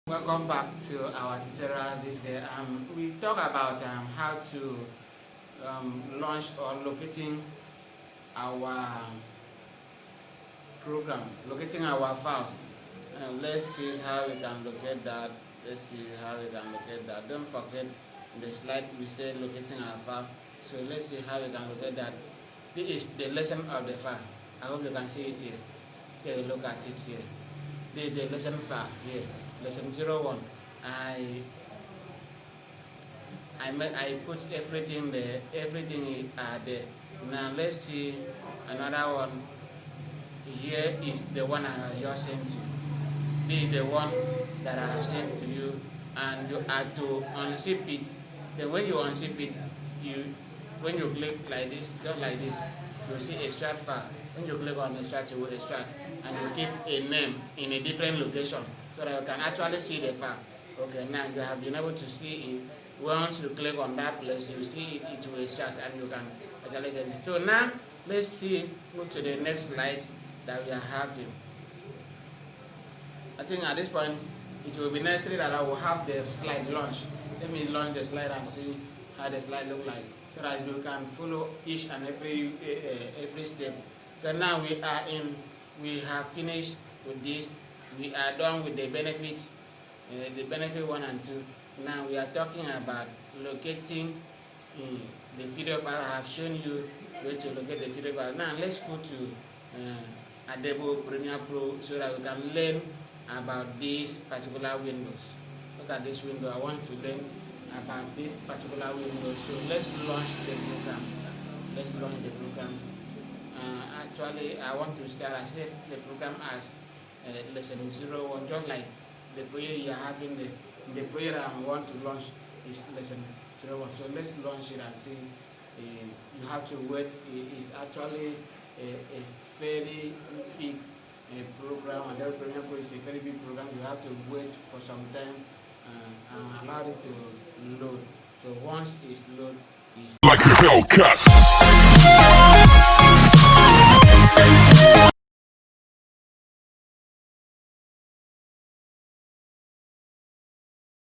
Welcome back to our tutorial this day. We talk about how to launch or locating our program, locating our files. Let's see how we can locate that. Don't forget the slide we said locating our file. So let's see how we can locate that. This is the lesson of the file. I hope you can see it here. Take a look at it here. The lesson file here. Lesson 01. I put everything there. Everything there. Now let's see another one. Here is the one I just sent you. This is the one that I have sent to you, and you have to unzip it. Then when you unzip it, when you click like this, just like this, you'll see extract file. When you click on extract, you will extract, and you give a name in a different location, so that you can actually see the file. Okay, now you have been able to see it. Once you click on that place, you see it will extract, and you can actually get it. So now let's see, move to the next slide that we are having. I think at this point it will be necessary that I will have the slide launched. Let me launch the slide and see how the slide look like, so that you can follow each and every step. So now we have finished with this. We are done with the benefit 1 and 2. Now we are talking about locating the video file. I have shown you where to locate the video file. Now let's go to Adobe Premiere Pro so that we can learn about these particular windows. Look at this window. I want to learn about this particular window. So let's launch the program. Actually, I want to start as if the program as lesson 01, just like the project you are having. The project I want to launch is lesson 01. So let's launch it and see. You have to wait. It's actually a very big program, and the Premiere Pro is a very big program. You have to wait for some time and allow it to load. So once it's loaded, it's like a Hellcat.